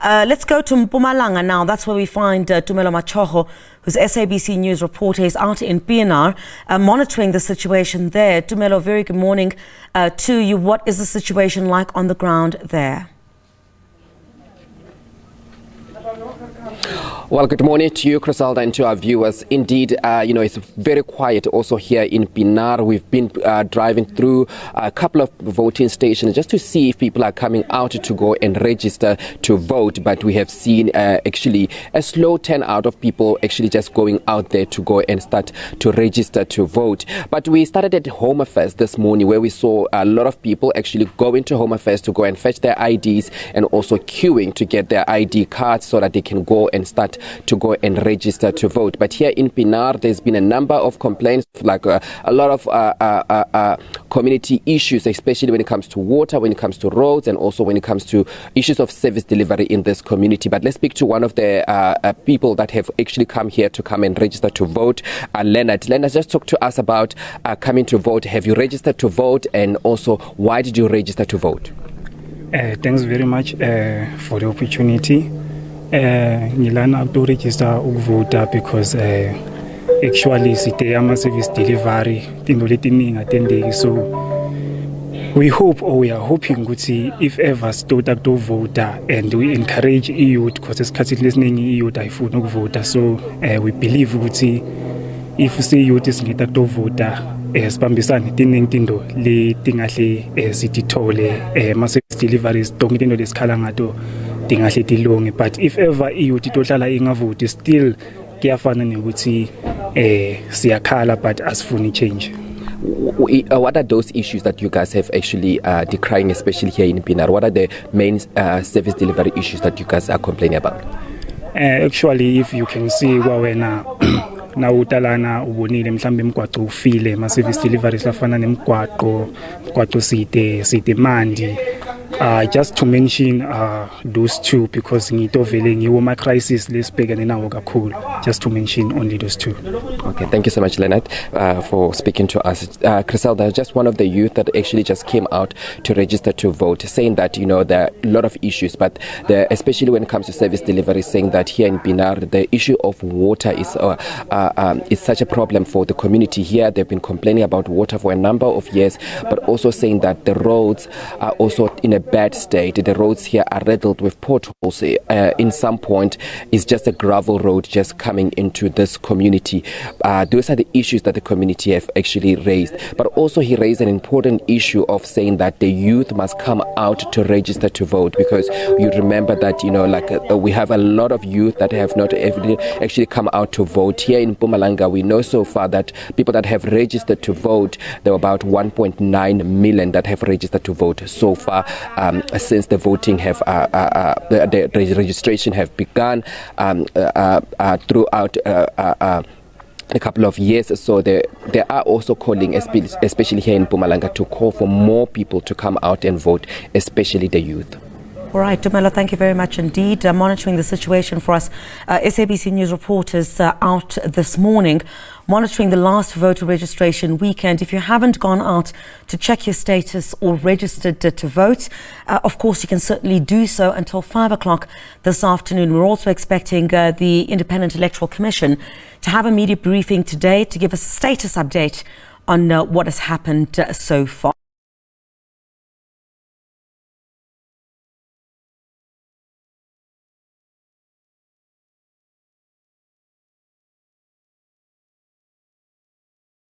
Let's go to Mpumalanga now. That's where we find Tumelo Machogo, who's SABC News reporter. He's out in Pienaar, monitoring the situation there. Tumelo, very good morning to you. What is the situation like on the ground there? Well, good morning to you, Crisalda, and to our viewers. Indeed, it's very quiet also here in Pienaar. We've been driving through a couple of voting stations just to see if people are coming out to go and register to vote. But we have seen actually a slow turnout of people actually just going out there to go and start to register to vote. But we started at Home Affairs this morning, where we saw a lot of people actually going to Home Affairs to go and fetch their IDs and also queuing to get their ID cards so that they can go and start to go and register to vote. But here in Pienaar, there's been a number of complaints, like a lot of community issues, especially when it comes to water, when it comes to roads, and also when it comes to issues of service delivery in this community. But let's speak to one of the people that have actually come here to come and register to vote, Leonard. Leonard, just talk to us about coming to vote. Have you registered to vote, and also why did you register to vote? Thanks very much for the opportunity. Ngilana to register ukuvota because actually site ama service delivery tinto letiningi attending, so we hope, or we are hoping ukuthi if ever sitota to vote, and we encourage youth because esikhathini lesiningi youth ayifuni ukuvota, so we believe ukuthi if say youth isingita to vote sibambisane tiningi tinto letingahle sitithole ma service deliveries tonke tinto lesikhala ngato tingahle tilonge. But if ever youth itohlala ingavoti, still kuyafana nokuthi siyakhala but asifuni change. What are those issues that you guys have actually decrying, especially here in Pienaar? What are the main service delivery issues that you guys are complaining about? Actually, if you can see wawena na utalana ubonile mhlambe imgwaqo ufile ma service deliveries lafana nemgwaqo site mandi. Just to mention those two, because ngito vele ngiwo ma crisis lesibhekene nawo kakhulu, just to mention only those two. Okay, thank you so much, Leonard, for speaking to us. Crisalda, just one of the youth that actually just came out to register to vote, saying that there are a lot of issues, but especially when it comes to service delivery, saying that here in Pienaar the issue of water is such a problem for the community here. They've been complaining about water for a number of years, but also saying that the roads are also in a bad state. The roads here are riddled with potholes. In some point, it's just a gravel road just coming into this community. Those are the issues that the community have actually raised. But also he raised an important issue of saying that the youth must come out to register to vote, because you remember that, we have a lot of youth that have not actually come out to vote. Here in Mpumalanga, we know so far that people that have registered to vote, there are about 1.9 million that have registered to vote so far. Since the voting the registration have begun throughout a couple of years. So they are also calling, especially here in Mpumalanga, to call for more people to come out and vote, especially the youth. All right, Tumelo, thank you very much indeed. Monitoring the situation for us, SABC News reporters out this morning, monitoring the last voter registration weekend. If you haven't gone out to check your status or registered to vote, of course, you can certainly do so until 5 o'clock this afternoon. We're also expecting the Independent Electoral Commission to have a media briefing today to give us a status update on what has happened so far.